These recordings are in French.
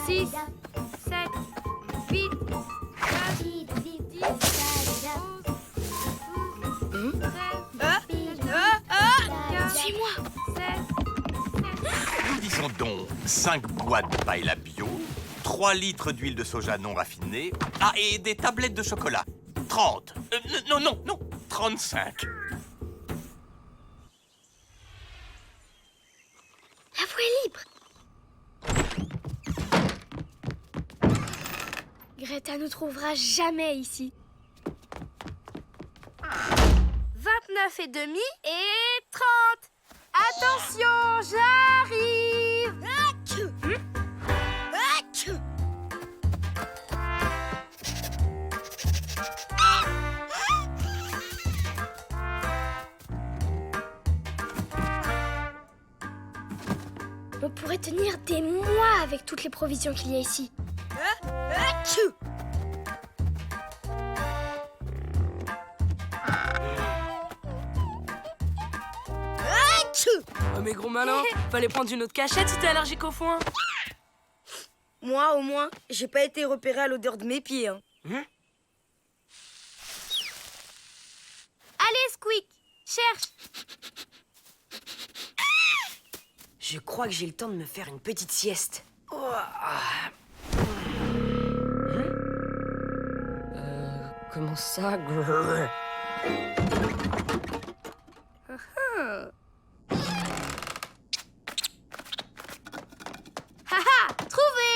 6, 7, 8, 9, 10, 11, 12, 13, Suis-moi. 16, Nous disons donc 5 boîtes de paella bio, 3 litres d'huile de soja non raffinée, et des tablettes de chocolat. 30. Non, 35. La voie est libre. Greta ne trouvera jamais ici. 29 et demi et 30. Attention, j'arrive. On pourrait tenir des mois avec toutes les provisions qu'il y a ici. Oh mais gros malin, fallait prendre une autre cachette si t'es allergique au foin. Moi, au moins, j'ai pas été repéré à l'odeur de mes pieds. Hein. Allez, Squeak, cherche. Je crois que j'ai le temps de me faire une petite sieste. Comment ça? Haha, trouvé.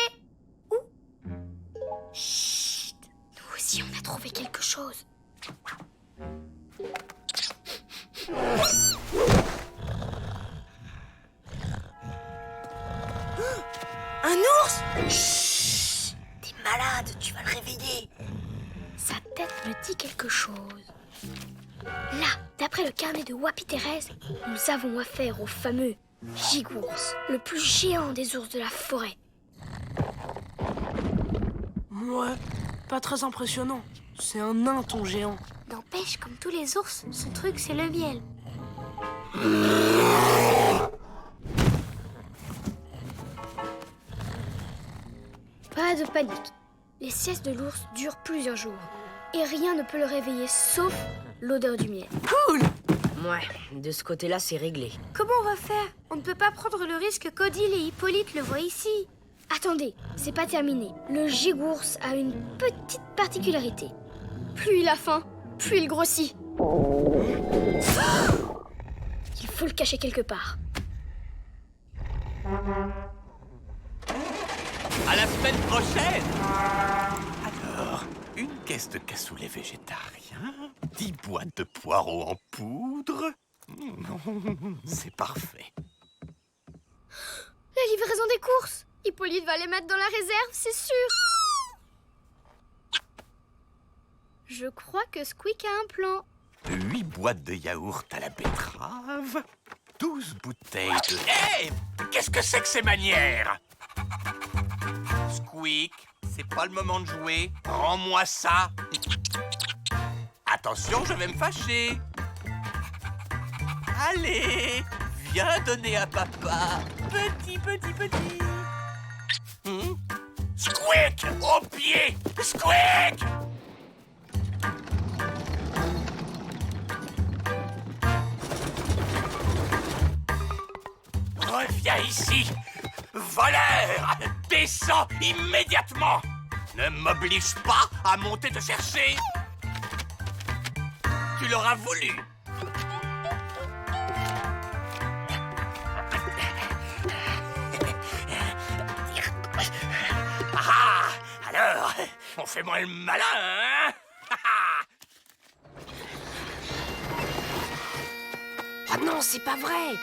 Chut! Nous aussi, on a trouvé quelque chose. Un ours? Chut! T'es malade, tu vas le réveiller. Sa tête me dit quelque chose. Là, d'après le carnet de Wapi Thérèse, nous avons affaire au fameux gigours, le plus géant des ours de la forêt. Ouais, pas très impressionnant. C'est un nain ton géant. N'empêche, comme tous les ours, son truc c'est le miel. Pas de panique. Les siestes de l'ours durent plusieurs jours. Et rien ne peut le réveiller sauf l'odeur du miel. Cool! Ouais, de ce côté-là, c'est réglé. Comment on va faire? On ne peut pas prendre le risque qu'Odile et Hippolyte le voient ici. Attendez, c'est pas terminé. Le gigours a une petite particularité. Plus il a faim, plus il grossit. Il faut le cacher quelque part. À la semaine prochaine! Alors, une caisse de cassoulet végétarien, 10 boîtes de poireaux en poudre. C'est parfait. La livraison des courses. Hippolyte va les mettre dans la réserve, c'est sûr. Je crois que Squeak a un plan. 8 boîtes de yaourt à la betterave, 12 bouteilles de... Hé! Qu'est-ce que c'est que ces manières? Squeak, c'est pas le moment de jouer. Rends-moi ça. Attention, je vais me fâcher. Allez, viens donner à papa. Petit. Squeak, au pied! Squeak! Reviens ici! Voleur! Descends immédiatement! Ne m'oblige pas à monter te chercher! Tu l'auras voulu! Ah! Alors, on fait moins le malin, hein? Ah non, c'est pas vrai.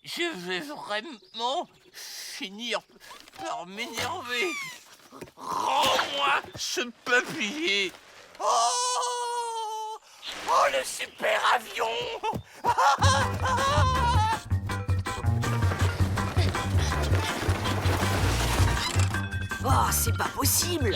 Je vais vraiment finir par m'énerver. Rends-moi ce papier. Oh, le super avion. Oh, c'est pas possible.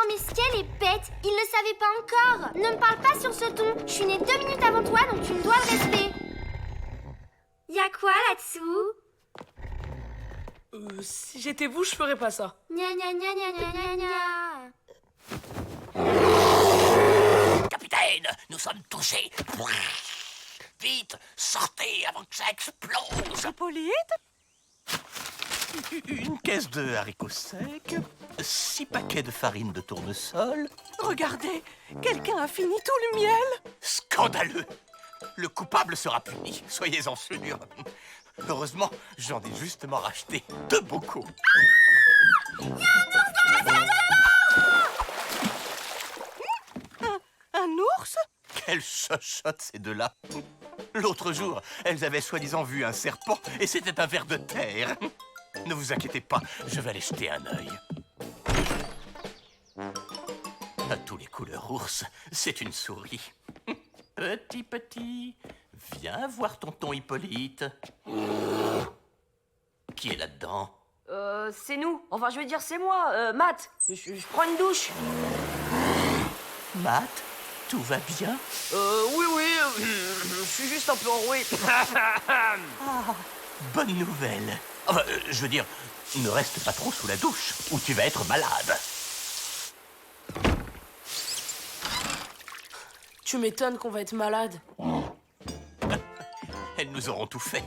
mais Ciel est bête, il ne savait pas encore. Ne me parle pas sur ce ton, je suis née 2 minutes avant toi, donc tu me dois le respect. Y'a quoi là-dessous? Si j'étais vous, je ferais pas ça. Gna gna gna gna gna gna gna. Capitaine, nous sommes touchés. Vite, sortez avant que ça explose. Hippolyte? Une caisse de haricots secs, 6 paquets de farine de tournesol. Regardez, quelqu'un a fini tout le miel. Scandaleux! Le coupable sera puni, soyez-en sûrs. Heureusement, j'en ai justement racheté 2 bocaux. Un ours? Quelle chochotte ces deux-là! L'autre jour, elles avaient soi-disant vu un serpent et c'était un ver de terre. Ne vous inquiétez pas, je vais aller jeter un œil. À tous les couleurs ours, c'est une souris. Petit, viens voir tonton Hippolyte. Qui est là-dedans? C'est nous. Enfin, je veux dire, c'est moi, Matt. Je prends une douche. Matt, tout va bien? Oui, je suis juste un peu enroué. Bonne nouvelle. Enfin, je veux dire, ne reste pas trop sous la douche, ou tu vas être malade. Tu m'étonnes qu'on va être malade. Elles nous auront tout fait.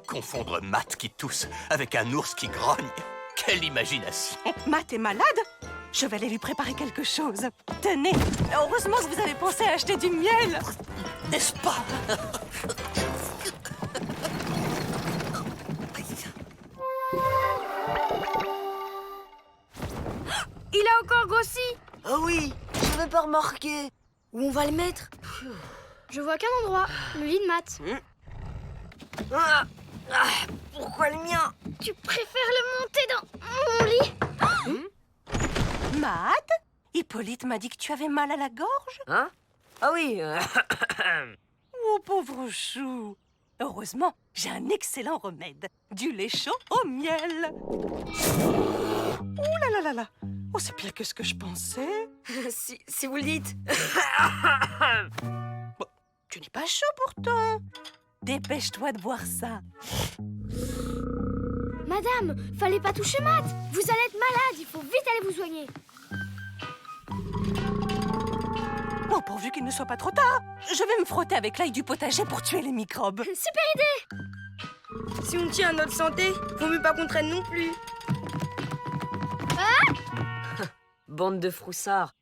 Confondre Matt qui tousse avec un ours qui grogne. Quelle imagination! Matt est malade? Je vais aller lui préparer quelque chose. Tenez, heureusement que vous avez pensé à acheter du miel. N'est-ce pas? Il a encore grossi. Oh oui, j'avais pas remarqué. Où on va le mettre? Je vois qu'un endroit, le lit de Matt. Pourquoi le mien? Tu préfères le monter dans mon lit? Matt, Hippolyte m'a dit que tu avais mal à la gorge. Hein? Ah oui. Oh, pauvre chou. Heureusement, j'ai un excellent remède. Du lait chaud au miel. Oh là là là là. Oh, c'est pire que ce que je pensais. si vous le dites. Tu n'es pas chaud pourtant. Dépêche-toi de boire ça. Madame, fallait pas toucher Matt. Vous allez être malade, il faut vite aller vous soigner. Oh, pourvu qu'il ne soit pas trop tard. Je vais me frotter avec l'ail du potager pour tuer les microbes. Super idée. Si on tient à notre santé, vaut mieux pas qu'on traîne non plus. Bande de froussards.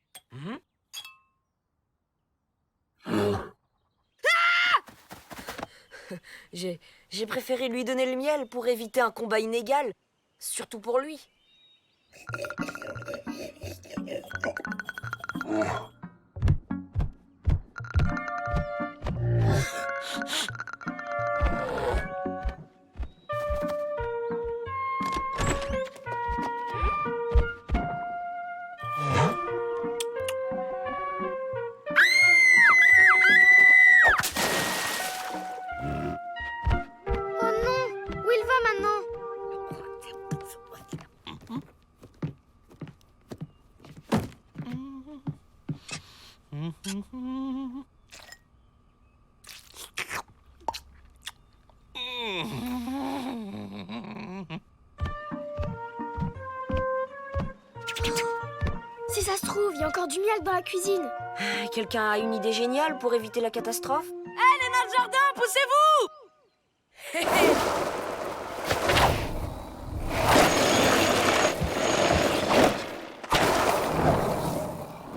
J'ai préféré lui donner le miel pour éviter un combat inégal. Surtout pour lui. Oh non, où il va maintenant? Si ça se trouve, il y a encore du miel dans la cuisine. Quelqu'un a une idée géniale pour éviter la catastrophe? Allez, notre jardin, poussez-vous!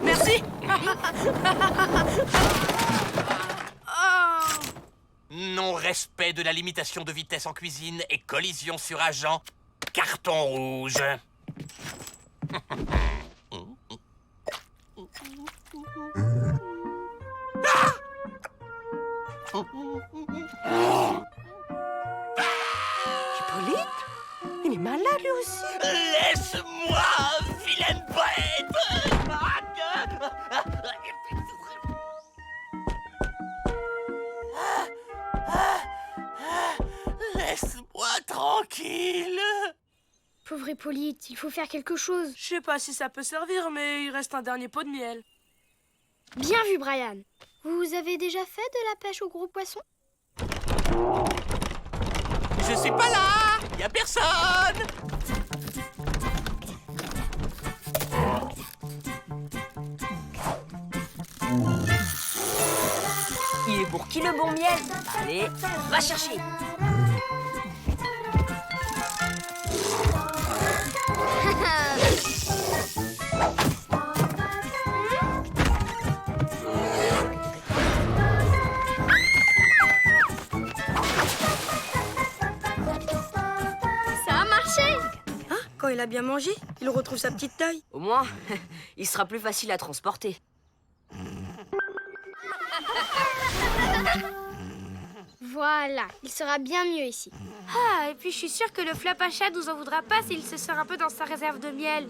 Merci. Non-respect de la limitation de vitesse en cuisine et collision sur agent. Carton rouge. Hippolyte? Il est malade lui aussi. Laisse-moi, vilaine bête! Laisse-moi tranquille. Pauvre Hippolyte, il faut faire quelque chose. Je sais pas si ça peut servir, mais il reste un dernier pot de miel. Bien vu, Brian. Vous avez déjà fait de la pêche au gros poisson? Je suis pas là! Y a personne! Il est pour qui le bon miel? Allez, va chercher. Ça a marché! Quand il a bien mangé, il retrouve sa petite taille. Au moins, il sera plus facile à transporter. Voilà, il sera bien mieux ici. Ah, et puis je suis sûre que le Flapacha nous en voudra pas s'il se sert un peu dans sa réserve de miel.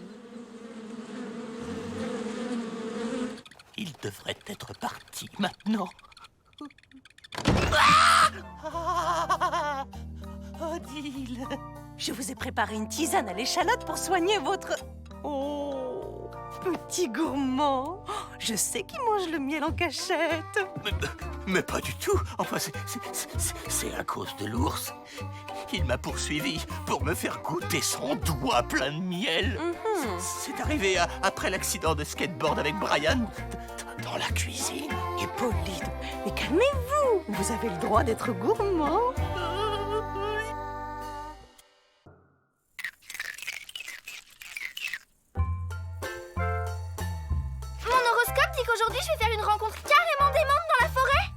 Il devrait être parti maintenant. Odile, je vous ai préparé une tisane à l'échalote pour soigner votre... Oh, petit gourmand. Je sais qu'il mange le miel en cachette. Mais pas du tout. Enfin, c'est à cause de l'ours. Il m'a poursuivi pour me faire goûter son doigt plein de miel. C'est arrivé après l'accident de skateboard avec Brian dans la cuisine. Hippolyte, mais calmez-vous. Vous avez le droit d'être gourmand. Mon horoscope dit qu'aujourd'hui je vais faire une rencontre carrément démente dans la forêt.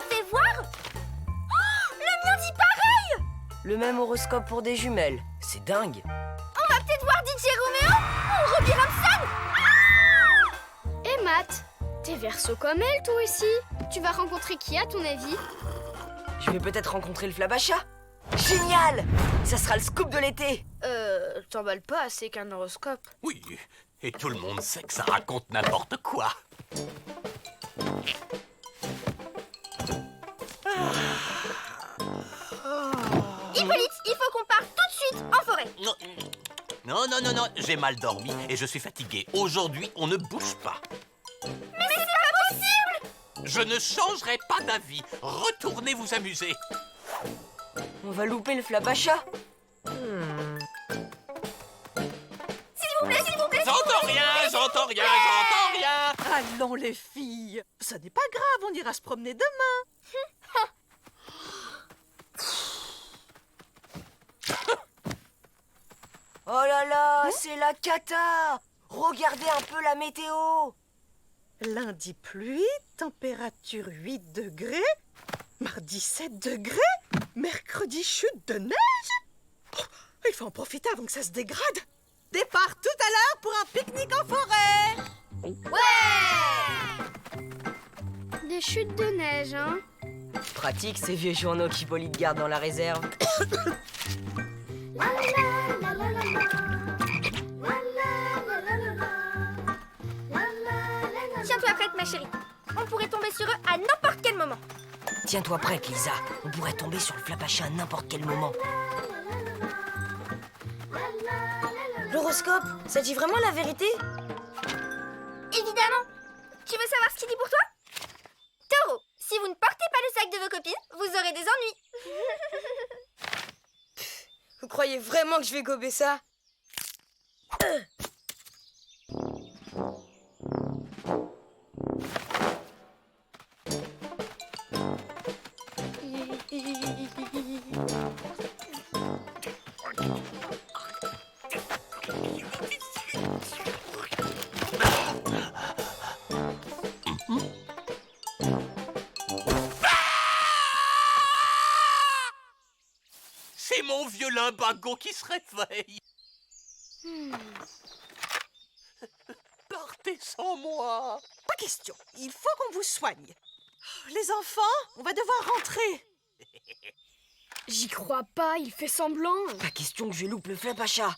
Fais voir. Oh, le mien dit pareil. Le même horoscope pour des jumelles. C'est dingue. On va peut-être voir DJ Romeo ou Robbie Ramson. Et Matt, t'es verso comme elle, toi aussi. Tu vas rencontrer qui, à ton avis? Je vais peut-être rencontrer le Flabacha. Génial! Ça sera le scoop de l'été. T'emballes pas, c'est qu'un horoscope. Oui, et tout le monde sait que ça raconte n'importe quoi. Hippolyte, il faut qu'on parte tout de suite en forêt. Non, j'ai mal dormi et je suis fatigué. Aujourd'hui, on ne bouge pas. Mais c'est pas possible. Je ne changerai pas d'avis. Retournez vous amuser. On va louper le Flabacha. S'il vous plaît, s'il vous plaît. J'entends rien. Allons les filles. Ce n'est pas grave, on ira se promener demain. Oh là là, c'est la cata! Regardez un peu la météo. Lundi pluie, température 8 degrés. Mardi 7 degrés. Mercredi chute de neige. Oh, il faut en profiter avant que ça se dégrade. Départ tout à l'heure pour un pique-nique en forêt. Des chutes de neige, hein? Pratique ces vieux journaux qu'Hippolyte garde dans la réserve. Tiens-toi prête, ma chérie. On pourrait tomber sur eux à n'importe quel moment. Tiens-toi prête, Lisa. On pourrait tomber sur le Flapacha à n'importe quel moment. L'horoscope, ça dit vraiment la vérité? Évidemment. Tu veux savoir ce qu'il dit pour toi? Taureau, si vous ne portez pas le sac de vos copines, vous aurez des ennuis. Vous croyez vraiment que je vais gober ça? C'est mon vieux limbago qui se réveille. Partez sans moi. Pas question, il faut qu'on vous soigne. Les enfants, on va devoir rentrer. J'y crois pas, il fait semblant. Pas question que je loupe le Flapacha.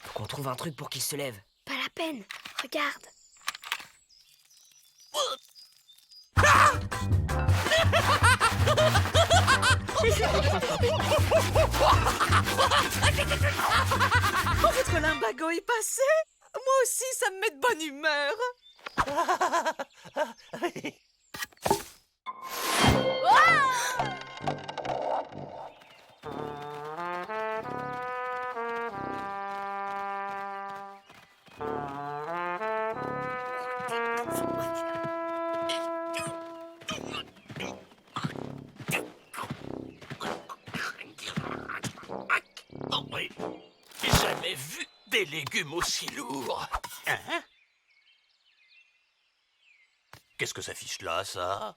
Faut qu'on trouve un truc pour qu'il se lève. Pas la peine, regarde. Votre limbago est passé? Moi aussi, ça me met de bonne humeur. Oh oui, j'ai jamais vu des légumes aussi lourds. Hein? Qu'est-ce que ça fiche là, ça?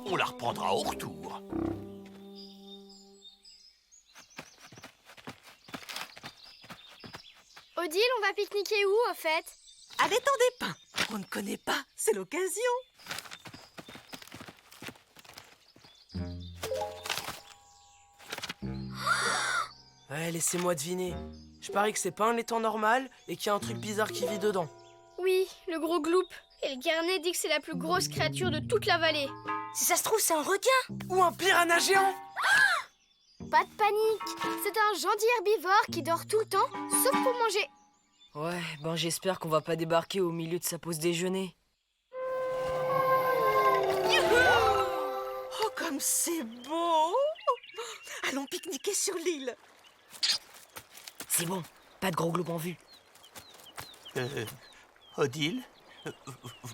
On la reprendra au retour. Odile, on va pique-niquer où, au fait? À l'étang des pins. On ne connaît pas, c'est l'occasion. Ouais, laissez-moi deviner. Je parie que c'est pas un étang normal et qu'il y a un truc bizarre qui vit dedans. Oui, le gros gloup. Et le carnet dit que c'est la plus grosse créature de toute la vallée. Si ça se trouve, c'est un requin. Ou un piranha géant! Pas de panique. C'est un gentil herbivore qui dort tout le temps, sauf pour manger. Ouais, ben j'espère qu'on va pas débarquer au milieu de sa pause déjeuner. Oh, comme c'est beau! Allons pique-niquer sur l'île. C'est bon, pas de gros globes en vue. Odile,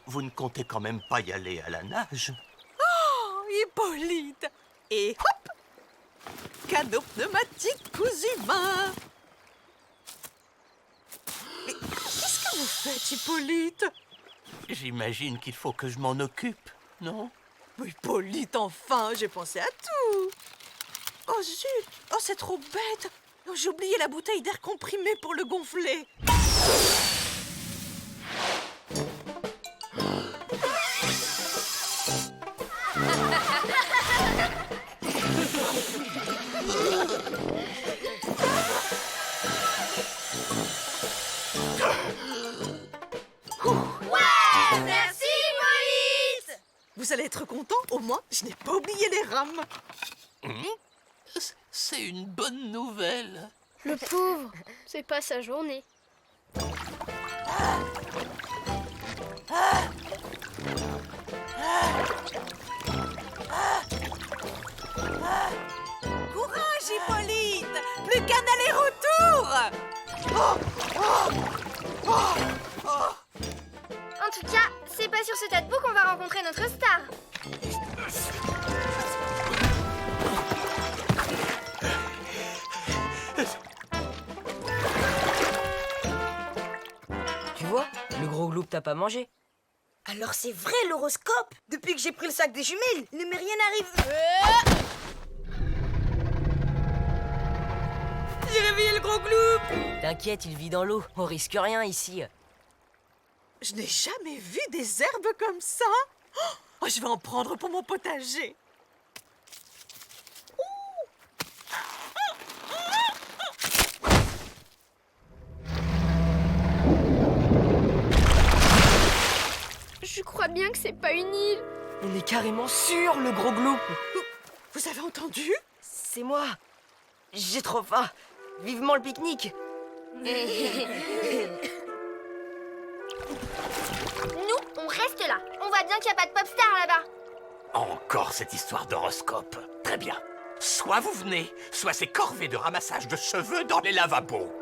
vous ne comptez quand même pas y aller à la nage? Oh, Hippolyte! Et hop! Canot pneumatique cousu main. Mais qu'est-ce que vous faites, Hippolyte? J'imagine qu'il faut que je m'en occupe, non? Mais Hippolyte, enfin, j'ai pensé à tout. Oh zut! Oh, c'est trop bête! Oh, j'ai oublié la bouteille d'air comprimé pour le gonfler. Merci, Hippolyte! Vous allez être content, au moins, je n'ai pas oublié les rames. C'est une bonne nouvelle. Le pauvre, c'est pas sa journée. Courage, Hippolyte! Plus qu'un aller-retour! En tout cas, c'est pas sur ce tas de boue qu'on va rencontrer notre star. Tu vois, le gros gloop t'a pas mangé. Alors c'est vrai l'horoscope. Depuis que j'ai pris le sac des jumelles, il ne m'est rien arrivé. J'ai réveillé le gros gloop. T'inquiète, il vit dans l'eau. On risque rien ici. Je n'ai jamais vu des herbes comme ça. Oh, je vais en prendre pour mon potager. Je crois bien que c'est pas une île. On est carrément sur le gros gloop. Vous avez entendu? C'est moi. J'ai trop faim. Vivement le pique-nique. Nous, on reste là. On voit bien qu'il n'y a pas de pop star là-bas. Encore cette histoire d'horoscope. Très bien. Soit vous venez, soit c'est corvée de ramassage de cheveux dans les lavabos.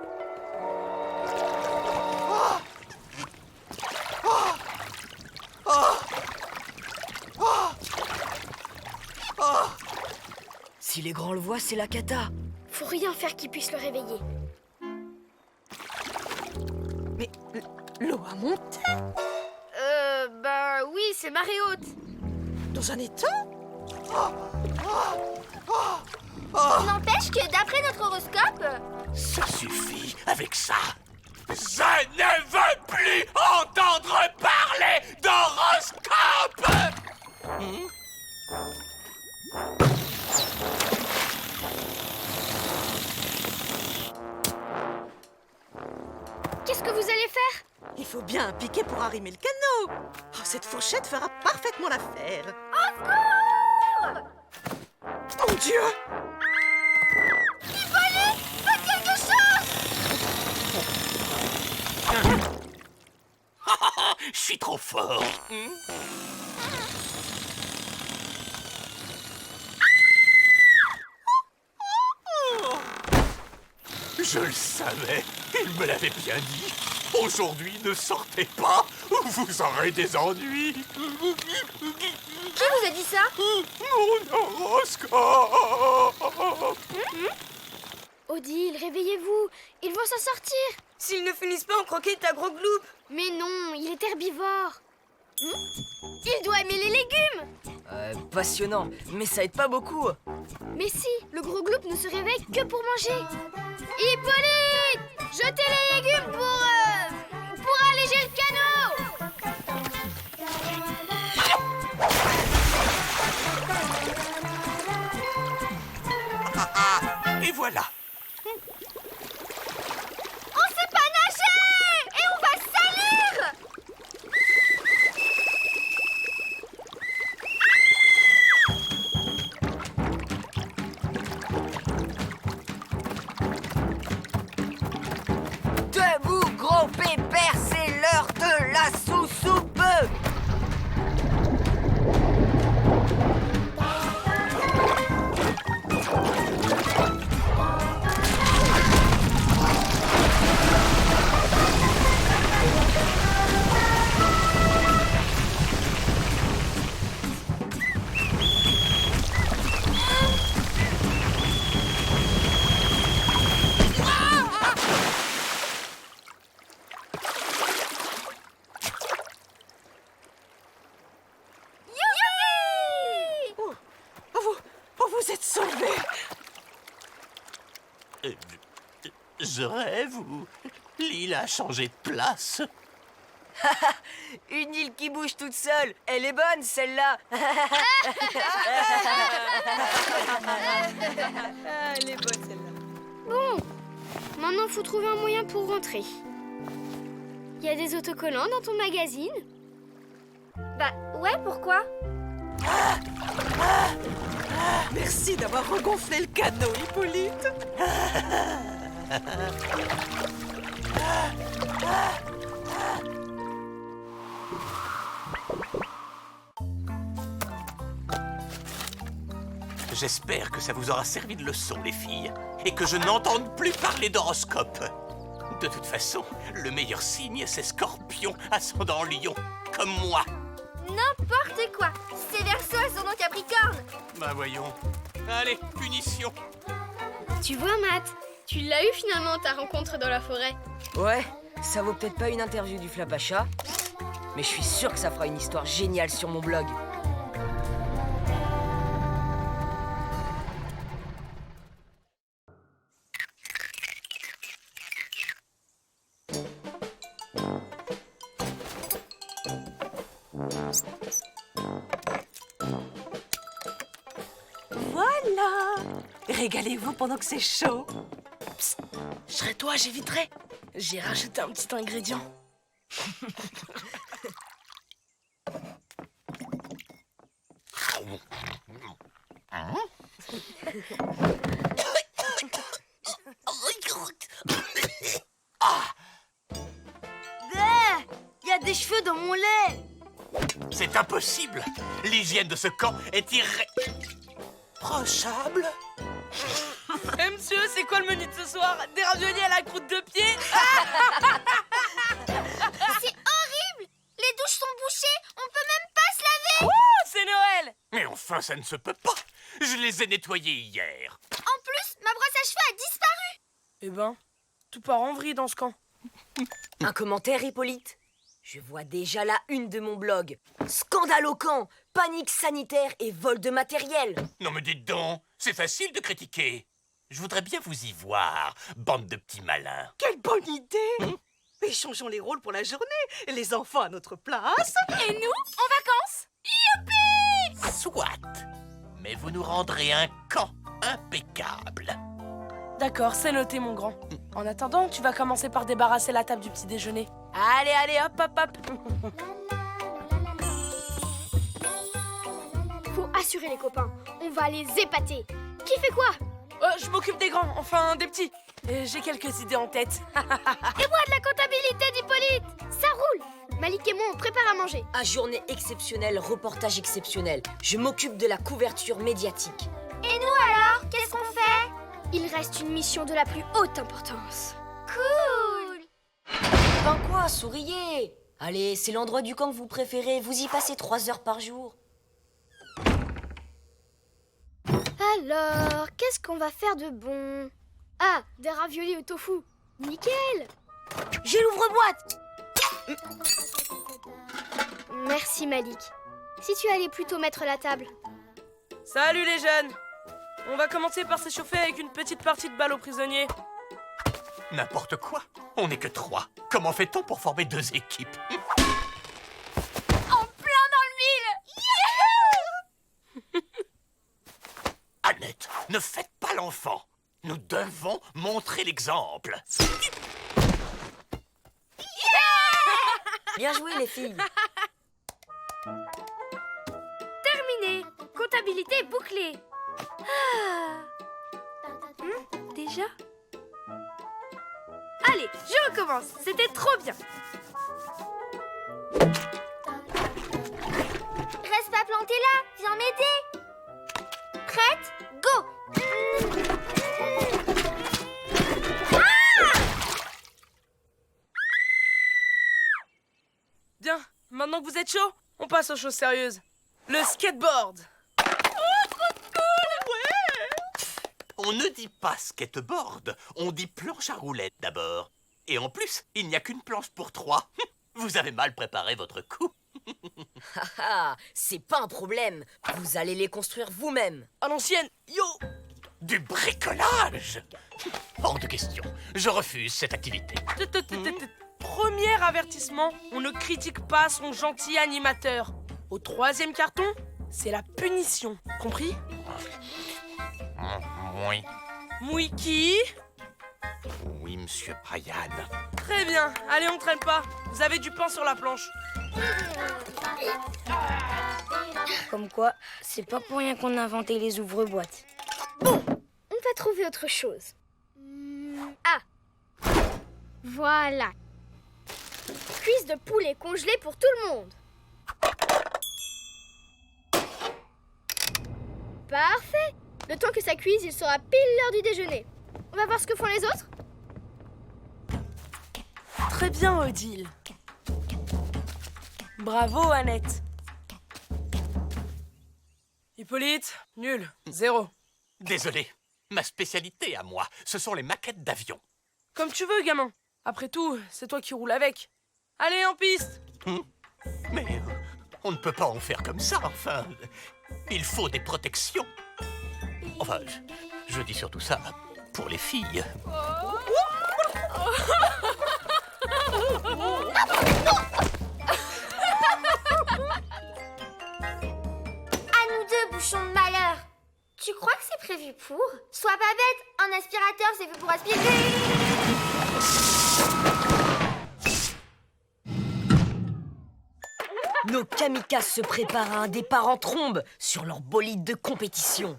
Si les grands le voient, c'est la cata. Faut rien faire qui puisse le réveiller. Mais l'eau a monté Bah oui, c'est marée haute. dans un étang. N'empêche que d'après notre horoscope, Ça suffit avec ça. Je ne veux plus entendre parler d'horoscope. Qu'est-ce que vous allez faire? Il faut bien un piquet pour arrimer le canot. Oh, cette fourchette fera parfaitement l'affaire. Mon Dieu! Faites quelque chose! Je suis trop fort. Je le savais, il me l'avait bien dit. Aujourd'hui, ne sortez pas, ou vous aurez des ennuis. Qui vous a dit ça? Mon horoscope. Odile, réveillez-vous. Ils vont s'en sortir. S'ils ne finissent pas en croquer ta gros gloup. Mais non, il est herbivore. Il doit aimer les légumes. Passionnant, mais ça aide pas beaucoup. Mais si, le gros gloup ne se réveille que pour manger. Hippolyte, jetez les légumes pour alléger le canot. Et voilà. On sait pas nager! Et on va se salir! Debout, gros pépère, c'est l'heure de la sous-soupe. Vous êtes sauvés. Je rêve ou l'île a changé de place? Une île qui bouge toute seule. Elle est bonne, celle-là. Elle est bonne, celle-là. Bon, maintenant faut trouver un moyen pour rentrer. Il y a des autocollants dans ton magazine? Bah ouais, pourquoi? Merci d'avoir regonflé le canot, Hippolyte. J'espère que ça vous aura servi de leçon, les filles, et que je n'entende plus parler d'horoscope. De toute façon, le meilleur signe, c'est Scorpion, ascendant Lion, comme moi. N'importe quoi! C'est Verseau, ascendant Capricorne! Bah voyons. Allez, punition. Tu vois, Matt, tu l'as eu finalement ta rencontre dans la forêt. Ouais, ça vaut peut-être pas une interview du Flapacha, mais je suis sûr que ça fera une histoire géniale sur mon blog. Voilà. Régalez-vous pendant que c'est chaud. Je serais toi, j'éviterais. J'ai rajouté un petit ingrédient. Il y a des cheveux dans mon lait! C'est impossible. L'hygiène de ce camp est irréprochable. Eh monsieur, c'est quoi le menu de ce soir? Des raviolis à la croûte de pied? C'est horrible! Les douches sont bouchées, on peut même pas se laver! Oh, c'est Noël! Mais enfin, ça ne se peut pas. Je les ai nettoyés hier. En plus, ma brosse à cheveux a disparu! Eh ben, tout part en vrille dans ce camp. Un commentaire, Hippolyte? Je vois déjà la une de mon blog. Scandale au camp, panique sanitaire et vol de matériel. Non mais dites donc, c'est facile de critiquer. Je voudrais bien vous y voir, bande de petits malins. Quelle bonne idée. Échangeons les rôles pour la journée. Les enfants à notre place. Et nous, en vacances? Soit. Mais vous nous rendrez un camp impeccable. D'accord, c'est noté, mon grand. En attendant, tu vas commencer par débarrasser la table du petit déjeuner. Allez, hop, hop, hop. Faut assurer les copains. On va les épater. Qui fait quoi? Je m'occupe des grands, enfin des petits. Et j'ai quelques idées en tête. Et moi de la comptabilité d'Hippolyte. Ça roule. Malik et moi, on prépare à manger. À journée exceptionnelle, reportage exceptionnel. Je m'occupe de la couverture médiatique. Et nous alors, qu'est-ce qu'on fait? Il reste une mission de la plus haute importance. Cool! Ben quoi, souriez! Allez, c'est l'endroit du camp que vous préférez. Vous y passez 3 heures par jour. Alors, qu'est-ce qu'on va faire de bon? Ah, des raviolis au tofu. Nickel. J'ai l'ouvre-boîte. Merci Malik. Si tu allais plutôt mettre la table. Salut les jeunes. On va commencer par s'échauffer avec une petite partie de balle aux prisonniers. N'importe quoi. On n'est que 3. Comment fait-on pour former 2 équipes? Annette, ne faites pas l'enfant. Nous devons montrer l'exemple. Bien joué, les filles. Terminé. Comptabilité bouclée. Déjà? Allez, je recommence. C'était trop bien. Reste pas planté là. Viens m'aider. Prête? Go! Bien, maintenant que vous êtes chaud, on passe aux choses sérieuses. Le skateboard. On ne dit pas skateboard, on dit planche à roulettes d'abord. Et en plus, il n'y a qu'une planche pour 3. Vous avez mal préparé votre coup. Ah, c'est pas un problème. Vous allez les construire vous-même. À l'ancienne, yo. Du bricolage! Hors de question, je refuse cette activité. Premier avertissement, on ne critique pas son gentil animateur. Au 3e carton, c'est la punition. Compris? Oui. Mouiki. Oui, monsieur Brian. Très bien, allez on traîne pas. Vous avez du pain sur la planche. Comme quoi, c'est pas pour rien qu'on a inventé les ouvre-boîtes. On va trouver autre chose. Ah. Voilà. Cuisse de poulet congelée pour tout le monde. Parfait. Le temps que ça cuise, il sera pile l'heure du déjeuner. On va voir ce que font les autres. Très bien, Odile. Bravo, Annette. Hippolyte, nul, 0. Désolé, ma spécialité à moi, ce sont les maquettes d'avions. Comme tu veux, gamin. Après tout, c'est toi qui roules avec. Allez, en piste. Mais on ne peut pas en faire comme ça, enfin. Il faut des protections. Enfin, je dis surtout ça pour les filles. À nous deux, bouchons de malheur. Tu crois que c'est prévu pour? Sois pas bête, un aspirateur c'est fait pour aspirer. Nos kamikazes se préparent à un départ en trombe sur leur bolide de compétition.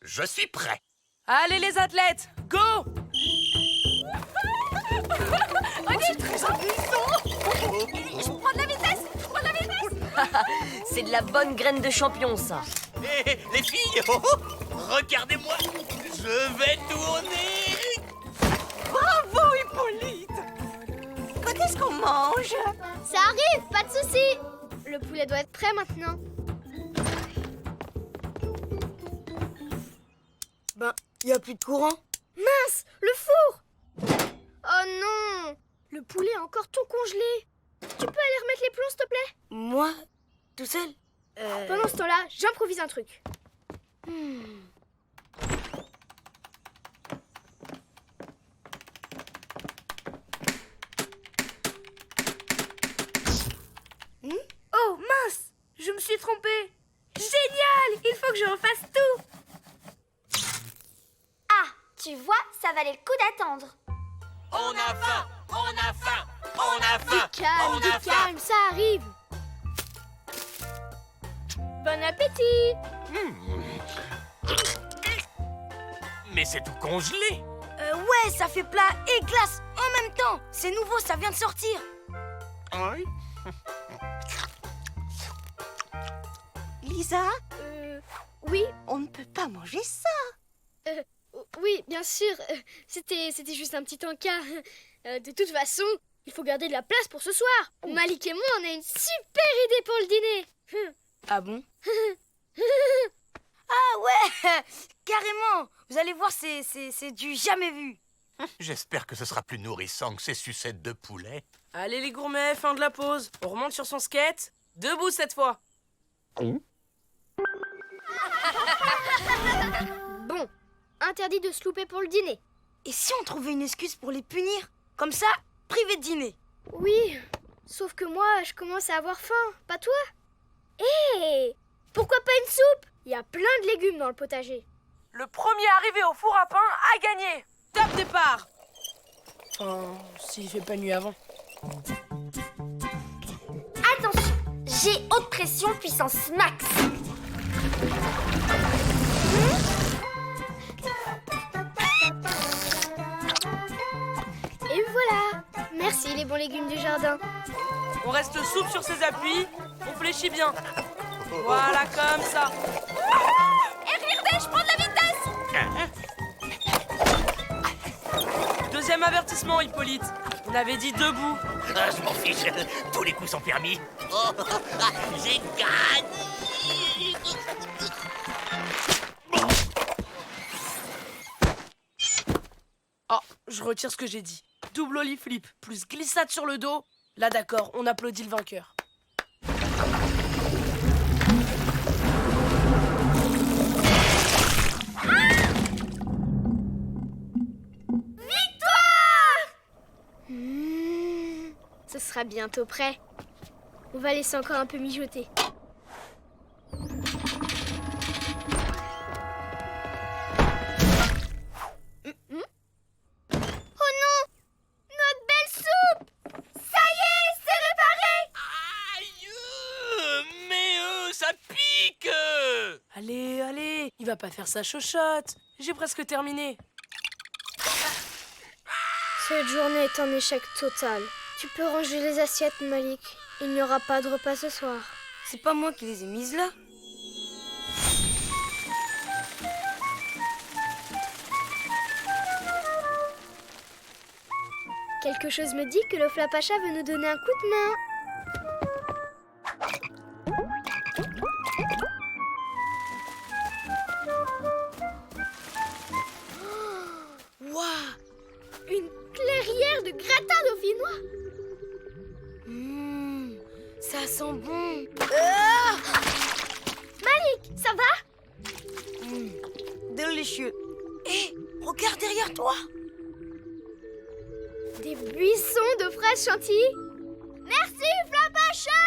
Je suis prêt. Allez, les athlètes, go. C'est de la bonne graine de champion, ça. Hé, les filles, regardez-moi. Je vais tourner. Bravo, Hippolyte! Quand est-ce qu'on mange? Ça arrive, pas de souci. Le poulet doit être prêt maintenant. Ben, y a plus de courant. Mince, le four. Oh non, le poulet est encore tout congelé. Tu peux aller remettre les plombs, s'il te plaît? Moi, tout seul. Pendant ce temps-là, j'improvise un truc. Oh mince, je me suis trompée. Génial, il faut que je refasse tout. Ah, tu vois, ça valait le coup d'attendre. On a faim! On a faim! On a faim! On a faim! Calme, ça arrive. Bon appétit. Mais c'est tout congelé! Ouais, ça fait plat et glace en même temps. C'est nouveau, ça vient de sortir. Oui. Lisa, Oui, on ne peut pas manger ça. oui, bien sûr. C'était juste un petit encas. De toute façon, il faut garder de la place pour ce soir. Malik et moi, on a une super idée pour le dîner. Ah bon? Ah ouais, carrément. Vous allez voir, c'est du jamais vu. J'espère que ce sera plus nourrissant que ces sucettes de poulet. Allez les gourmets, fin de la pause. On remonte sur son skate. Debout cette fois. Bon, interdit de se louper pour le dîner. Et si on trouvait une excuse pour les punir? Comme ça, privé de dîner. Oui, sauf que moi, je commence à avoir faim, pas toi? Hé, pourquoi pas une soupe? Il y a plein de légumes dans le potager. Le premier arrivé au four à pain a gagné. Top départ. Enfin, s'il fait pas nuit avant. Attention, j'ai haute pression puissance max. Et voilà. Merci les bons légumes du jardin. On reste souple sur ses appuis. On fléchit bien. Voilà, comme ça. Regardez, je prends de la vitesse. Deuxième avertissement, Hippolyte. On avait dit debout. Ah, je m'en fiche, tous les coups sont permis. Oh, j'ai gagné! Oh, je retire ce que j'ai dit. Double ollie flip plus glissade sur le dos. Là, d'accord, on applaudit le vainqueur. Ce sera bientôt prêt. On va laisser encore un peu mijoter. Oh non! Notre belle soupe! Ça y est, c'est réparé. Aïe! Mais ça pique! Allez, allez, il va pas faire sa chochotte. J'ai presque terminé. Cette journée est un échec total. Tu peux ranger les assiettes, Malik. Il n'y aura pas de repas ce soir. C'est pas moi qui les ai mises là. Quelque chose me dit que le Flapacha veut nous donner un coup de main. Waouh! Une clairière de gratin dauphinois! Ça sent bon. Malik, ça va? Délicieux. Hé, regarde derrière toi. Des buissons de fraises chantilly? Merci, Flapacha!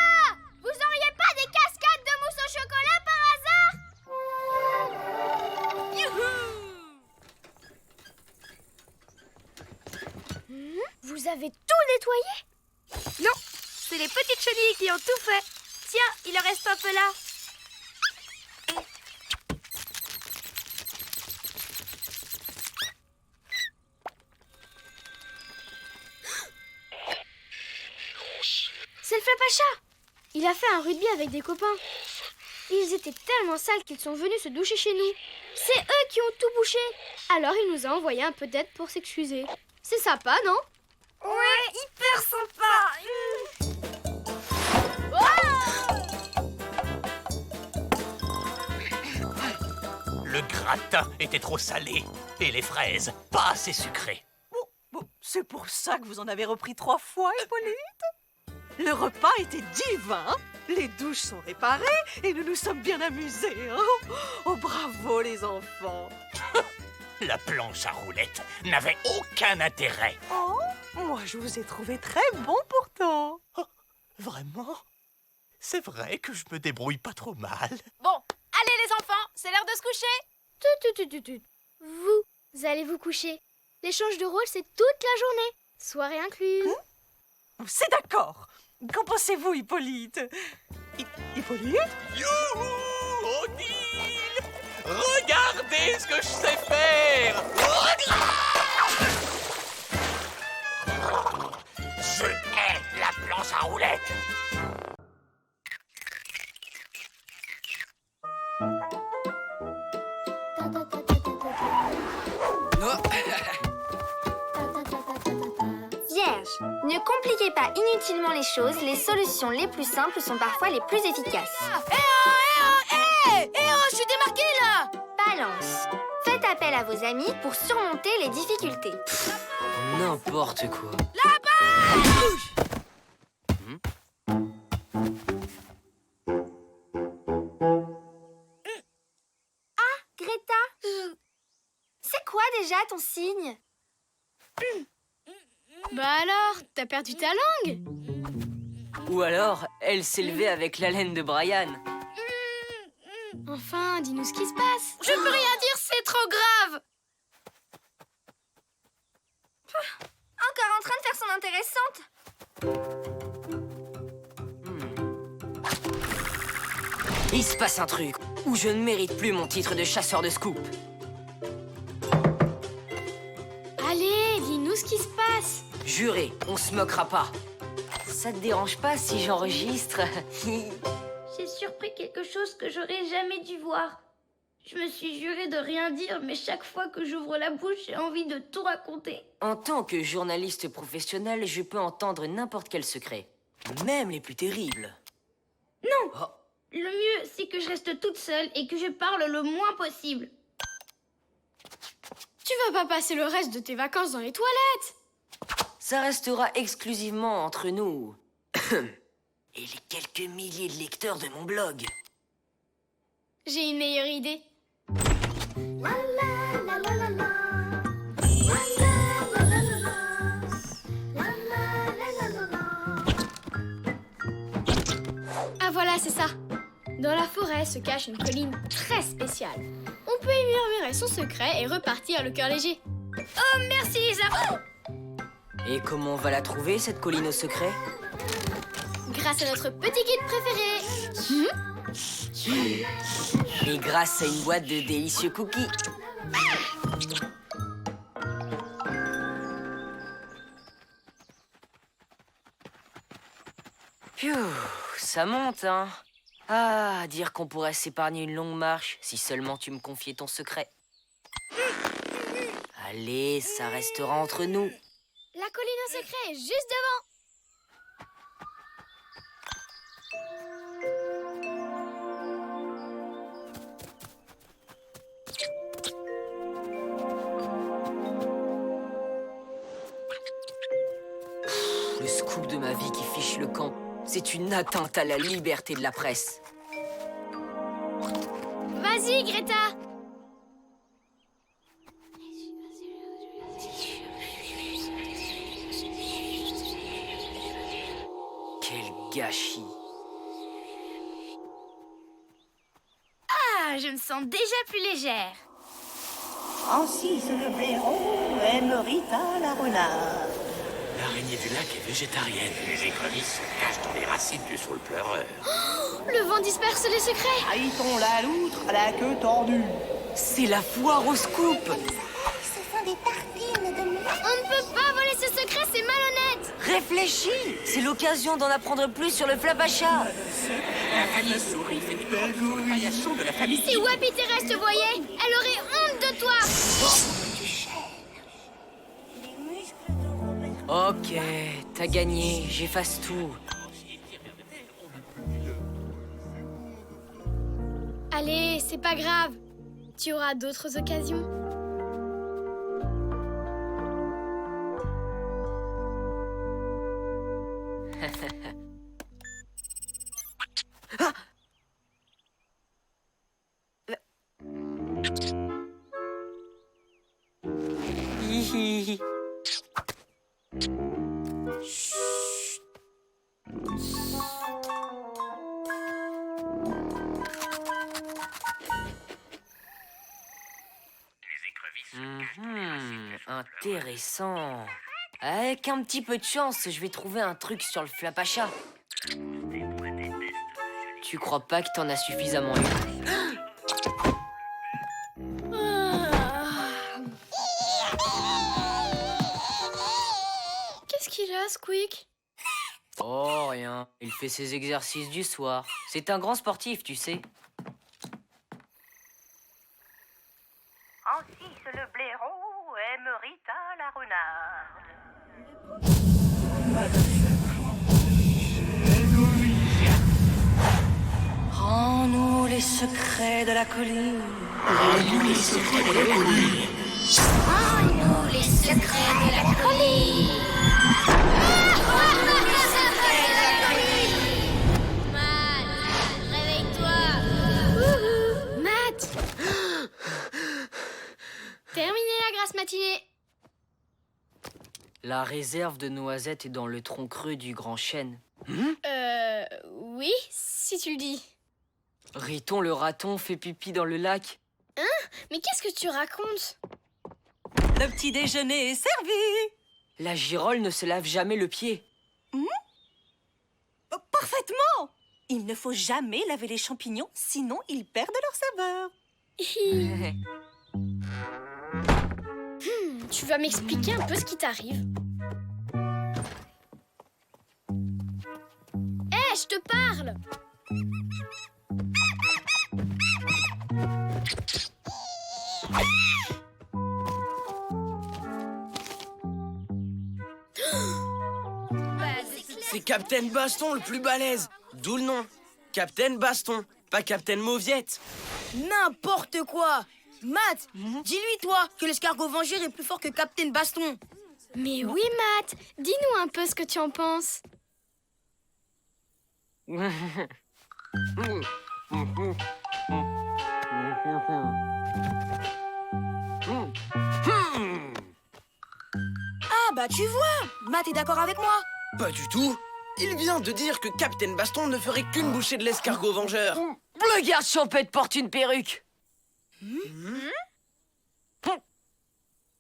Vous auriez pas des cascades de mousse au chocolat par hasard? Youhou! Vous avez tout nettoyé? Non, c'est les petites chenilles qui ont tout fait. Tiens, il en reste un peu là. C'est le Flapacha! Il a fait un rugby avec des copains. Ils étaient tellement sales qu'ils sont venus se doucher chez nous. C'est eux qui ont tout bouché. Alors il nous a envoyé un peu d'aide pour s'excuser. C'est sympa, non? Ouais, hyper sympa. Le gratin était trop salé et les fraises pas assez sucrées. Bon, c'est pour ça que vous en avez repris 3 fois, Hippolyte. Le repas était divin. Les douches sont réparées et nous nous sommes bien amusés. Hein. Oh, bravo les enfants. La planche à roulettes n'avait aucun intérêt. Oh, moi je vous ai trouvé très bon pourtant. Oh, vraiment? C'est vrai que je me débrouille pas trop mal. Bon, allez les enfants, c'est l'heure de se coucher. Vous allez vous coucher. L'échange de rôle, c'est toute la journée. Soirée incluse. C'est d'accord. Qu'en pensez-vous, Hippolyte? Hippolyte? Youhou, Odile! Regardez ce que je sais faire! Je hais la planche à roulettes! Vierge, ne compliquez pas inutilement les choses, les solutions les plus simples sont parfois les plus efficaces. Je suis démarquée là. Balance, faites appel à vos amis pour surmonter les difficultés. N'importe quoi. Greta, c'est quoi déjà ton signe? Bah alors, t'as perdu ta langue? Ou alors, elle s'est levée avec la laine de Brian. Enfin, dis-nous ce qui se passe. Je peux rien dire, c'est trop grave. Encore en train de faire son intéressante? Il se passe un truc où je ne mérite plus mon titre de chasseur de scoop. Allez, dis-nous ce qui se passe. Juré, on se moquera pas. Ça te dérange pas si j'enregistre? J'ai surpris quelque chose que j'aurais jamais dû voir. Je me suis juré de rien dire, mais chaque fois que j'ouvre la bouche, j'ai envie de tout raconter. En tant que journaliste professionnel, je peux entendre n'importe quel secret. Même les plus terribles. Non. Oh. Le mieux, c'est que je reste toute seule et que je parle le moins possible. Tu vas pas passer le reste de tes vacances dans les toilettes? Ça restera exclusivement entre nous. Et les quelques milliers de lecteurs de mon blog. J'ai une meilleure idée. Ah voilà, c'est ça. Dans la forêt se cache une colline très spéciale. On peut y murmurer son secret et repartir le cœur léger. Oh, merci Lisa. Et comment on va la trouver, cette colline au secret? Grâce à notre petit guide préféré. Et grâce à une boîte de délicieux cookies. Phew, ça monte, hein. Ah, dire qu'on pourrait s'épargner une longue marche si seulement tu me confiais ton secret. Allez, ça restera entre nous. La colline au secret est juste devant. Le scoop de ma vie qui fiche le camp, c'est une atteinte à la liberté de la presse. Vas-y, Greta. Quel gâchis. Ah, je me sens déjà plus légère. Francis le blaireau aime Rita la renard. L'araignée du lac est végétarienne. Les écrevisses se cachent dans les racines du saule pleureur. Le vent disperse les secrets. Haïton la loutre à la queue tordue. C'est la foire au scoop. Ce sont des tartines de lait. On ne peut pas voler ce secret, c'est malhonnête. Réfléchis. C'est l'occasion d'en apprendre plus sur le flap à chat. La famille souris fait des grandes sur le paillasson de la famille. Si Wapiti te voyait, elle aurait honte de toi. Ok, t'as gagné, j'efface tout. Allez, c'est pas grave. Tu auras d'autres occasions. Hihi. Intéressant. Avec un petit peu de chance, je vais trouver un truc sur le Flapacha. Tu crois pas que t'en as suffisamment eu? Qu'est-ce qu'il a, Squeak? Oh, rien. Il fait ses exercices du soir. C'est un grand sportif, tu sais. Ainsi le blaireau aime Rita la renarde. Rends-nous les secrets de la colline. Rends-nous les secrets de la colline. Matt, réveille-toi. Matt! Terminé la grasse matinée. La réserve de noisettes est dans le tronc creux du grand chêne. Oui, si tu le dis. Riton le raton fait pipi dans le lac. Mais qu'est-ce que tu racontes? Le petit déjeuner est servi. La girole ne se lave jamais le pied. Parfaitement. Il ne faut jamais laver les champignons, sinon ils perdent leur saveur. Tu vas m'expliquer un peu ce qui t'arrive? Hé, je te parle! C'est Captain Baston le plus balèze. D'où le nom. Captain Baston, pas Captain Mauviette. N'importe quoi. Matt, dis-lui, toi, que l'escargot vengeur est plus fort que Captain Baston. Mais oui, Matt, dis-nous un peu ce que tu en penses. Ah bah tu vois, Matt est d'accord avec moi. Pas du tout. Il vient de dire que Captain Baston ne ferait qu'une bouchée de l'escargot vengeur. Le garde champêtre porte une perruque.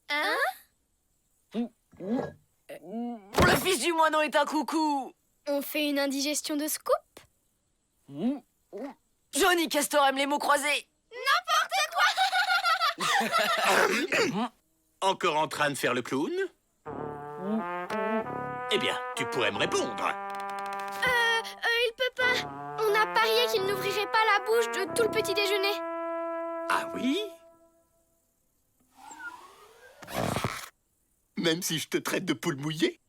Hein? Le fils du moineau est un coucou. On fait une indigestion de scoop? Johnny Castor aime les mots croisés. Encore en train de faire le clown? Eh bien, tu pourrais me répondre. Il peut pas. On a parié qu'il n'ouvrirait pas la bouche de tout le petit déjeuner. Ah oui? Même si je te traite de poule mouillée?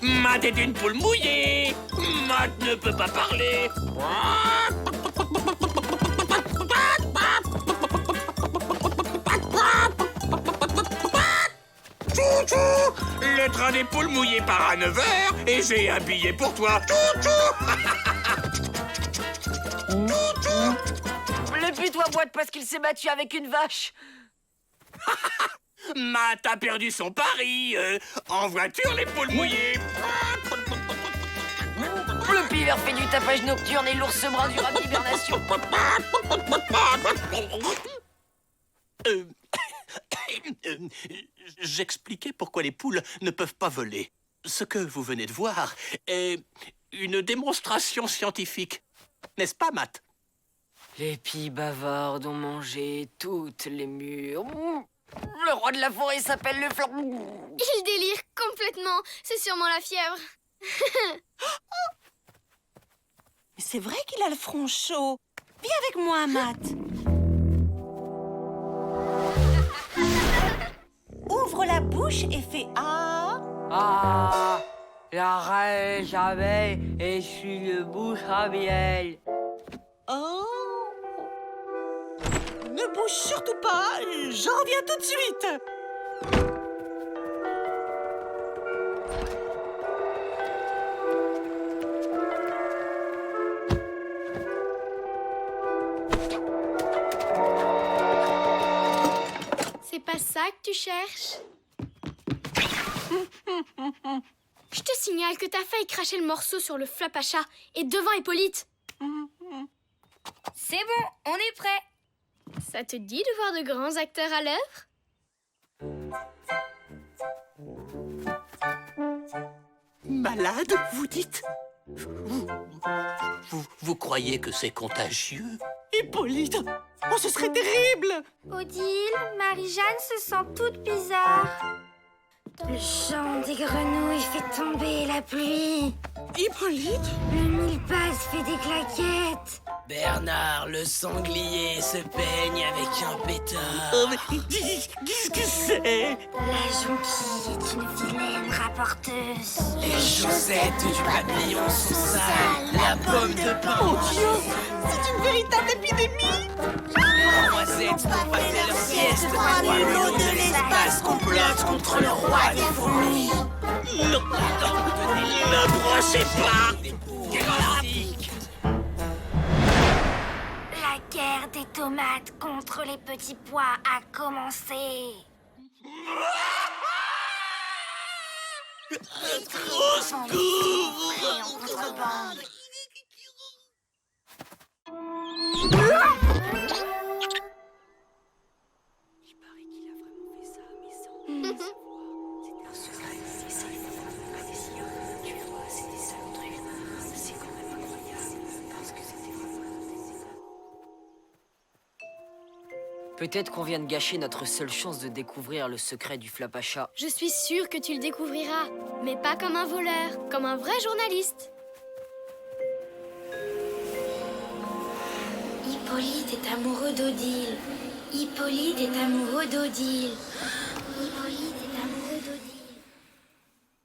Matt est une poule mouillée! Matt ne peut pas parler! Chouchou! Le train des poules mouillées part à 9h et j'ai un billet pour toi! Chouchou! Le putois boite parce qu'il s'est battu avec une vache. Matt a perdu son pari! En voiture, les poules mouillées! Le pivert fait du tapage nocturne et l'ours brun du rap d'hibernation. J'expliquais pourquoi les poules ne peuvent pas voler. Ce que vous venez de voir est une démonstration scientifique. N'est-ce pas, Matt? Les pies bavardes ont mangé toutes les murs. Le roi de la forêt s'appelle le flan. Il délire complètement. C'est sûrement la fièvre. Mais c'est vrai qu'il a le front chaud. Viens avec moi, Matt. Ouvre la bouche et fais A. Ah, la reine j'avais et je suis le bouche à miel. Oh. Ne bouge surtout pas, je reviens tout de suite. C'est pas ça que tu cherches? Je te signale que t'as failli cracher le morceau sur le Flapacha et devant Hippolyte. C'est bon, on est prêt. Ça te dit de voir de grands acteurs à l'œuvre? malade, vous dites? Vous croyez que c'est contagieux? Hippolyte! Oh, ce serait terrible! Odile, Marie-Jeanne se sent toute bizarre. Le chant des grenouilles fait tomber la pluie. Hippolyte? Le mille-pattes fait des claquettes. Bernard le sanglier se peigne avec un pétard. Oh, mais qu'est-ce que c'est? La jonquille est une vilaine rapporteuse. Les chaussettes du papillon sont sales. La pomme de pain. Mon Dieu! C'est une véritable épidémie! Les noisettes font passer leur sieste. L'eau de l'espace complote contre le roi des fourmis. Non, ne brossez pas! Galactique. La guerre des tomates contre les petits pois a commencé. Au secours! En contrebande. Peut-être qu'on vient de gâcher notre seule chance de découvrir le secret du Flapacha. Je suis sûre que tu le découvriras, mais pas comme un voleur, comme un vrai journaliste. Hippolyte est amoureux d'Odile. Hippolyte est amoureux d'Odile. Hippolyte est amoureux d'Odile.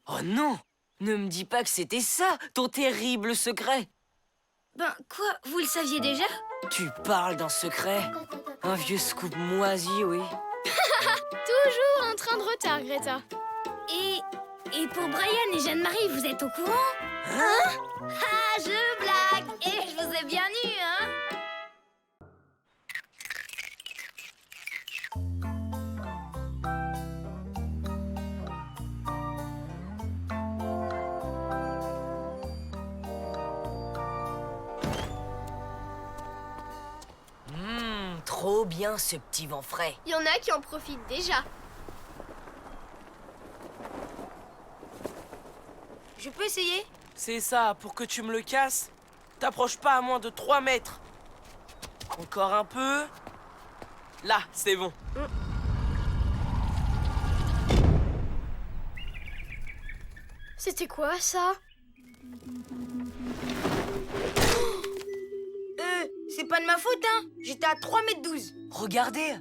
Oh non! Ne me dis pas que c'était ça, ton terrible secret! Ben, quoi? Vous le saviez déjà? Tu parles d'un secret? Un vieux scoop moisi, oui. Toujours un train de retard, Greta. Et pour Brian et Jeanne-Marie, vous êtes au courant? Hein? Ah, je blague! Et je vous ai bien eu, hein? Trop bien ce petit vent frais. Il y en a qui en profitent déjà. Je peux essayer? C'est ça, pour que tu me le casses, t'approches pas à moins de 3 mètres. Encore un peu. Là, c'est bon. C'était quoi, ça? C'est pas de ma faute, hein. J'étais à 3,12 m. Regardez!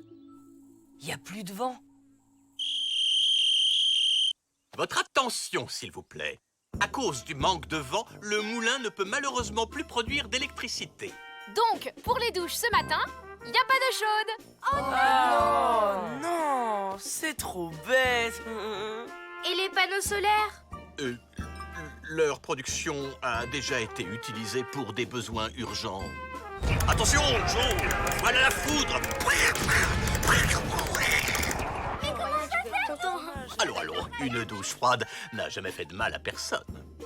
Il y a plus de vent. Votre attention, s'il vous plaît. À cause du manque de vent, le moulin ne peut malheureusement plus produire d'électricité. Donc, pour les douches ce matin, il n'y a pas d'eau chaude. Oh non, c'est trop bête. Et les panneaux solaires? Leur production a déjà été utilisée pour des besoins urgents. Attention, Joe! Voilà la foudre! Allons, une douche froide n'a jamais fait de mal à personne.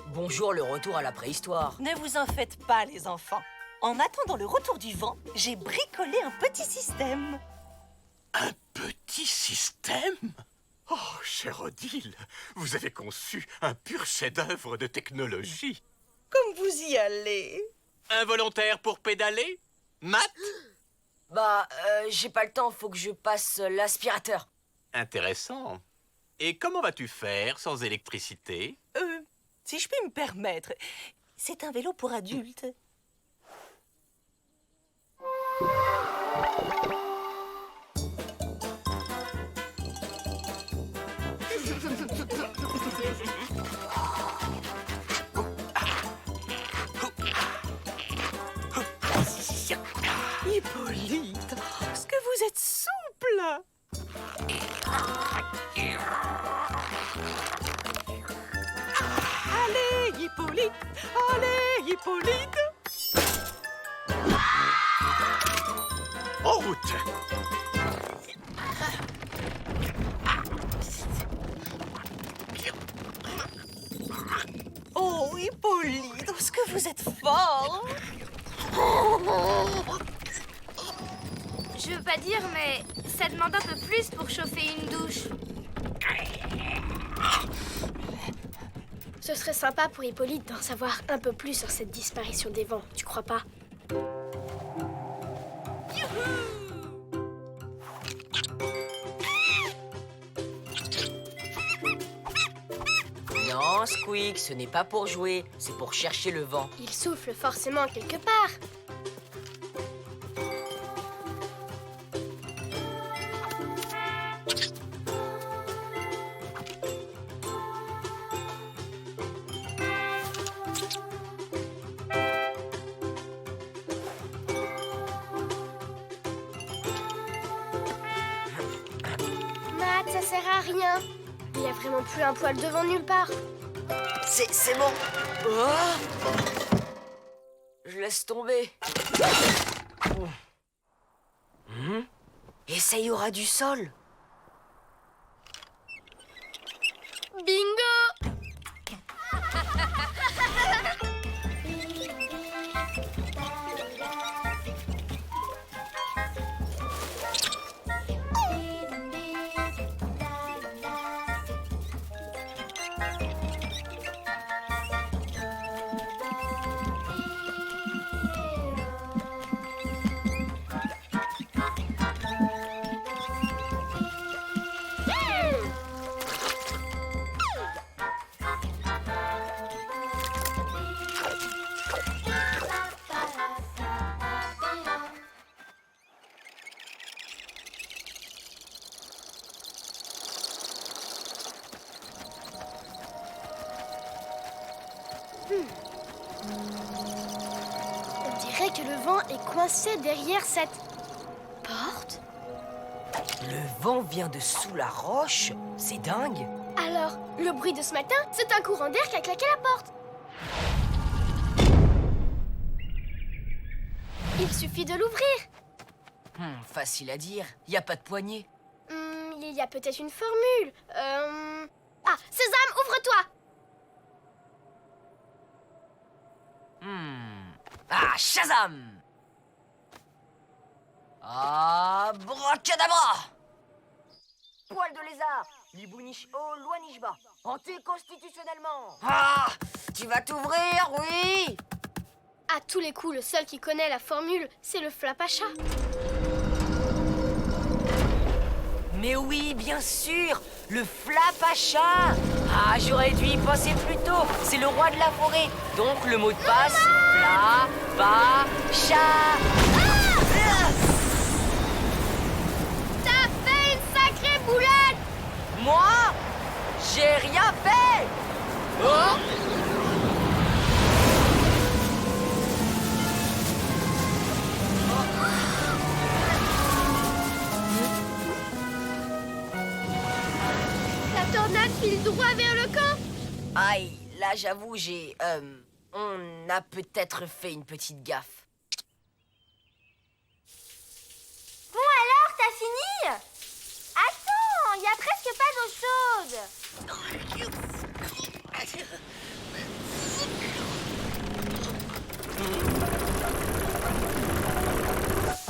Bonjour, le retour à la préhistoire. Ne vous en faites pas, les enfants. En attendant le retour du vent, j'ai bricolé un petit système. Un petit système? Oh, chère Odile, vous avez conçu un pur chef-d'œuvre de technologie. Comme vous y allez. Involontaire pour pédaler? Matt? Bah, j'ai pas le temps, faut que je passe l'aspirateur. Intéressant. Et comment vas-tu faire sans électricité? Si je puis me permettre, c'est un vélo pour adultes. Hippolyte, est-ce que vous êtes souple? Allez, Hippolyte! Allez, Hippolyte! En route! Oh, Hippolyte, est-ce que vous êtes fort? Je veux pas dire, mais ça demande un peu plus pour chauffer une douche. Ce serait sympa pour Hippolyte d'en savoir un peu plus sur cette disparition des vents, tu crois pas? Non, Squeak, ce n'est pas pour jouer, c'est pour chercher le vent. Il souffle forcément quelque part. Matt, ça sert à rien. Il n'y a vraiment plus un poil de vent nulle part. C'est bon. Oh, je laisse tomber. Essaye au ras du sol. Bingo! On dirait que le vent est coincé derrière cette porte. Le vent vient de sous la roche. C'est dingue. Alors, le bruit de ce matin, c'est un courant d'air qui a claqué la porte. Il suffit de l'ouvrir. Facile à dire. Y a pas de poignée. Il y a peut-être une formule. Ah, Sésame, ouvre-toi! Ah, Shazam! Ah, bracadabra! Poil de lézard, libouniche haut, loi niche bas. Anticonstitutionnellement. Ah, tu vas t'ouvrir, oui? À tous les coups, le seul qui connaît la formule, c'est le Flapacha. Mais oui, bien sûr, le Flapacha. Ah, j'aurais dû y penser plus tôt. C'est le roi de la forêt. Donc le mot de passe, Flapacha. T'as fait une sacrée boulette! Moi? J'ai rien fait. Oh! La tornade file droit vers le camp. Aïe, là j'avoue, on a peut-être fait une petite gaffe. Bon alors, t'as fini? Attends, il y a presque pas d'eau chaude.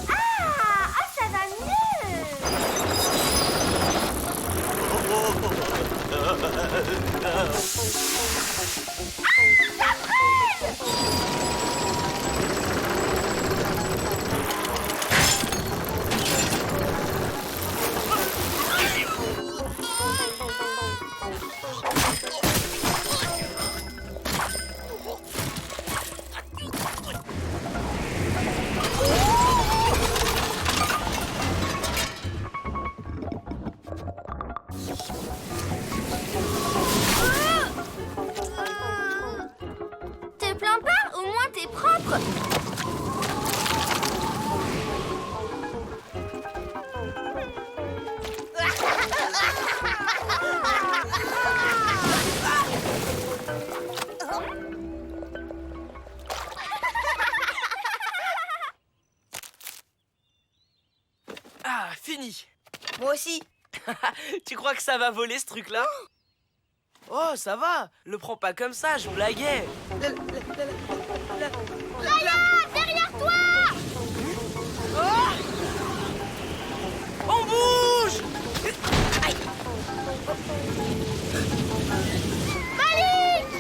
Ah, ça va mieux. Te plains pas, au moins t'es propre. Ah, fini. Moi aussi. Tu crois que ça va voler ce truc-là? Oh, ça va. Le prends pas comme ça, je blaguais. Ryan, derrière toi! Oh, on bouge! Malik!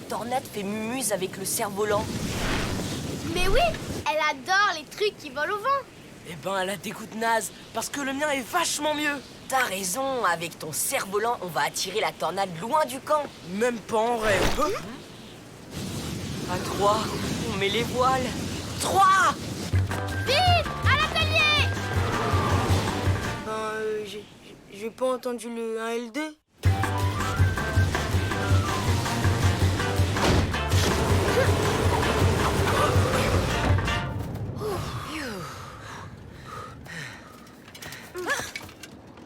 tornade fait mumuse avec le cerf-volant? Mais oui, elle adore les trucs qui volent au vent. Eh ben, elle a des goûts de naze, parce que le mien est vachement mieux. T'as raison, avec ton cerf-volant, on va attirer la tornade loin du camp. Même pas en rêve. À 3, on met les voiles. 3! Vite, à l'atelier! J'ai pas entendu le 1 et le 2.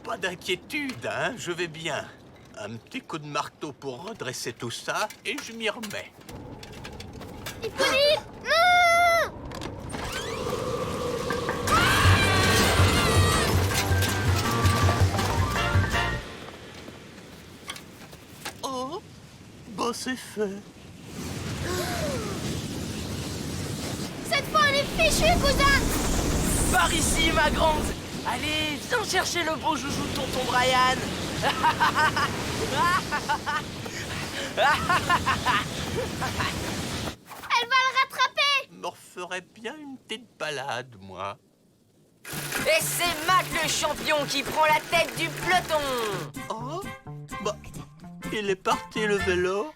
Pas d'inquiétude, hein, je vais bien. Un petit coup de marteau pour redresser tout ça et je m'y remets. Hippolyte, non! Oh, bah c'est fait. Cette fois, on est fichu, cousin! Par ici, ma grande. Allez, viens chercher le beau joujou de tonton Brian. Elle va le rattraper! Me referais bien une petite balade, moi. Et c'est Mac le champion qui prend la tête du peloton. Oh, bah, il est parti le vélo.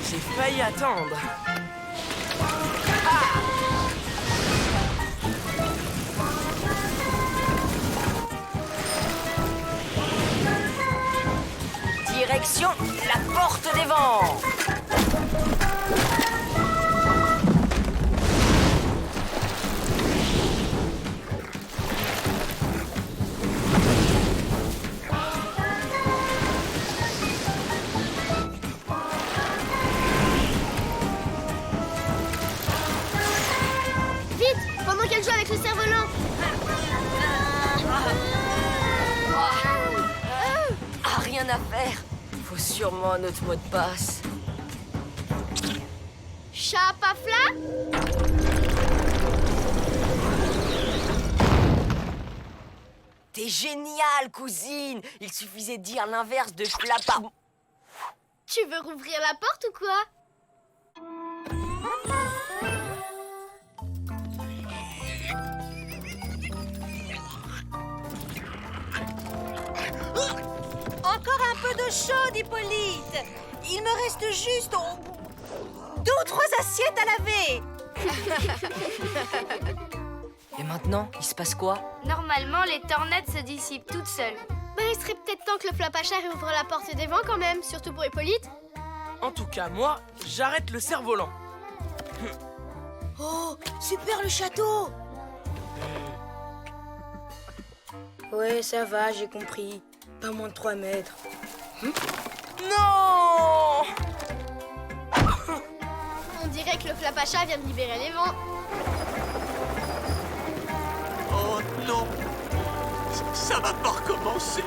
J'ai failli attendre. Direction la porte des vents. Vite, pendant qu'elle joue avec le cerf-volant. Ah, rien à faire. Faut sûrement un autre mot de passe. Chapafla? T'es génial, cousine. Il suffisait de dire l'inverse de flapa. Tu veux rouvrir la porte ou quoi? Encore un peu d'eau chaude, Hippolyte. Il me reste juste 2 ou 3 assiettes à laver. Et maintenant, il se passe quoi? Normalement, les tornades se dissipent toutes seules. Ben, il serait peut-être temps que le Flapacha réouvre la porte des vents quand même, surtout pour Hippolyte. En tout cas, moi, j'arrête le cerf-volant. Oh, super le château! Ouais, ça va, j'ai compris. Pas moins de 3 mètres. Non! On dirait que le Flapacha vient de libérer les vents. Oh non, ça va pas recommencer.